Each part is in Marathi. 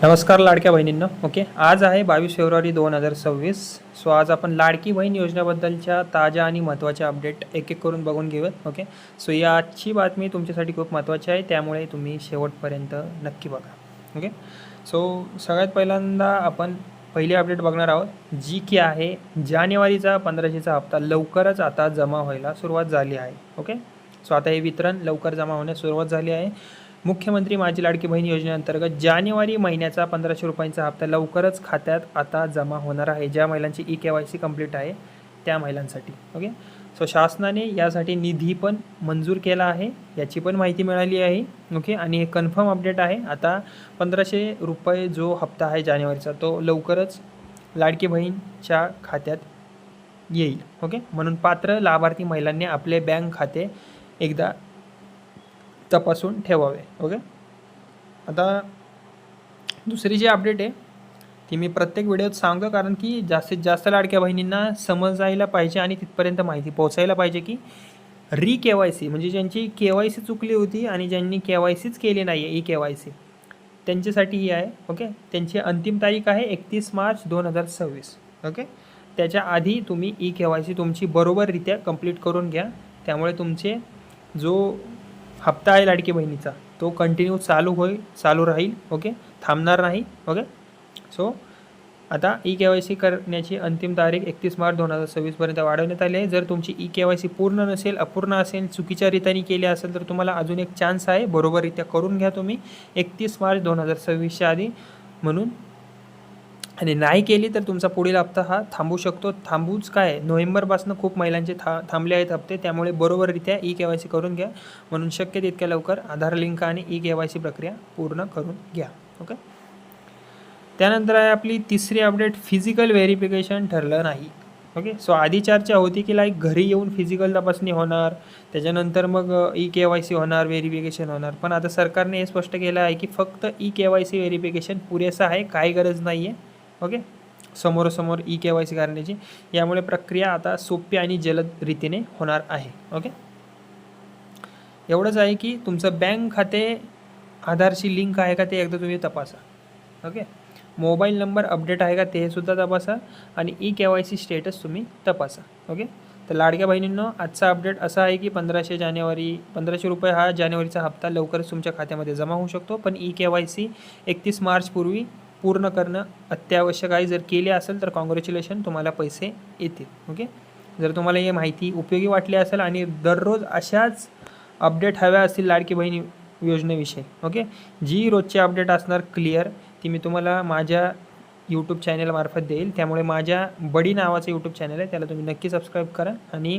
नमस्कार लाडक्या बहिणींनो. ओके, आज आहे 22 फेब्रुवारी 2026. सो आज आपण लाडकी बहीण योजनेबद्दलच्या ताज्या आणि महत्त्वाच्या अपडेट एक एक करून बघून घेऊयात. ओके, सो या आजची बातमी तुमच्यासाठी खूप महत्त्वाची आहे, त्यामुळे तुम्ही शेवटपर्यंत नक्की बघा. ओके, सो सगळ्यात पहिल्यांदा आपण पहिली अपडेट बघणार आहोत, जी की आहे जानेवारीचा 1500चा हप्ता लवकरच आता जमा व्हायला सुरुवात झाली आहे. ओके, सो आता हे वितरण लवकर जमा होण्यास सुरुवात झाली आहे. मुख्यमंत्री माझी लाडकी बहीण योजनेअंतर्गत जानेवारी महिन्याचा 1500 रुपयांचा हप्ता लवकरच खात्यात आता जमा होणार आहे, ज्या महिलांची KYC कंप्लीट आहे त्या महिलांसाठी. ओके, सो शासनाने यासाठी निधी पण मंजूर केला आहे, याची पण माहिती मिळाली आहे. ओके, आणि हे कन्फर्म अपडेट आहे. आता 1500 रुपये जो हप्ता आहे जानेवारीचा, तो लवकरच लाडकी बहीणच्या खात्यात येईल. ओके, म्हणून पात्र लाभार्थी महिलांनी आपले बँक खाते एकदा तपासून ठेवावे. ओके, आता दुसरी जी अपडेट आहे ती मी प्रत्येक व्हिडिओत सांगतो, कारण की जास्तीत जास्त लाडक्या बहिणींना समजायला पाहिजे आणि तिथपर्यंत माहिती पोहोचायला पाहिजे की KYC म्हणजे ज्यांची KYC चुकली होती आणि ज्यांनी KYCच केली नाही आहे KYC त्यांच्यासाठी ही आहे. ओके, त्यांची अंतिम तारीख आहे 31 मार्च 2026. ओके, त्याच्या आधी तुम्ही KYC तुमची बरोबररित्या कंप्लीट करून घ्या, त्यामुळे तुमचे जो हप्ता आहे लाडकी बहिणीचा तो कंटिन्यू चालू राहील. ओके, थांबणार नाही. ओके, सो आता KYC करण्याची अंतिम तारीख 31 मार्च 2026पर्यंत वाढवण्यात आली आहे. जर तुमची KYC पूर्ण नसेल, अपूर्ण असेल, चुकीच्या रीतीने केली असेल तर तुम्हाला अजून एक चान्स आहे, बरोबररित्या करून घ्या तुम्ही 31 मार्च 2026च्या आधी म्हणून. आणि नाही केली तर तुमचा पुढील हप्ता हा थांबू शकतो. थांबूच काय, नोव्हेंबरपासून खूप महिलांचे थांबले आहेत हप्ते, त्यामुळे बरोबररित्या KYC करून घ्या. म्हणून शक्य तितक्या लवकर आधार लिंक आणि KYC प्रक्रिया पूर्ण करून घ्या. ओके, त्यानंतर आहे आपली तिसरी अपडेट, फिजिकल व्हेरिफिकेशन ठरलं नाही. ओके, सो आधी चर्चा होती की घरी येऊन फिजिकल तपासणी होणार, त्याच्यानंतर मग KYC होणार, व्हेरिफिकेशन होणार. पण आता सरकारने हे स्पष्ट केलं आहे की फक्त KYC व्हेरिफिकेशन पुरेसं आहे, काही गरज नाही आहे. ओके, समोरासमोर KYC करण्याची, यामुळे प्रक्रिया आता सोपी आणि जलद रीतीने होणार आहे. ओके, एवढंच आहे की तुमचं बँक खाते आधारशी लिंक आहे का ते एकदा तुम्ही तपासा. ओके, मोबाईल नंबर अपडेट आहे का ते सुद्धा तपासा आणि KYC स्टेटस तुम्ही तपासा. ओके, तर लाडक्या बहिणींनो, आजचा अपडेट असा आहे की 1500 रुपये हा जानेवारीचा हप्ता लवकरच तुमच्या खात्यामध्ये जमा होऊ शकतो, पण KYC 31 मार्चपूर्वी पूर्ण करणं अत्यावश्यक आहे. जर केले असेल तर कॉंग्रॅच्युलेशन, तुम्हाला पैसे येतील. ओके, जर तुम्हाला ही माहिती उपयोगी वाटली असेल आणि दररोज अशाच अपडेट हव्या असतील लाडकी बहीण योजनेविषयी, ओके, जी रोजची अपडेट असणार क्लिअर, ती मी तुम्हाला माझ्या यूट्यूब चॅनलमार्फत देईल. त्यामुळे माझ्या बडी नावाचं यूट्यूब चॅनल आहे, त्याला तुम्ही नक्की सबस्क्राईब करा आणि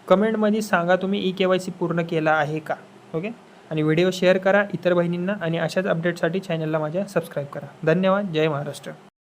कमेंटमध्ये सांगा तुम्ही KYC पूर्ण केला आहे का. ओके, आणि व्हिडिओ शेअर करा इतर बहिणींना आणि अशाच अपडेटसाठी चॅनलला माझ्या सबस्क्राईब करा. धन्यवाद. जय महाराष्ट्र.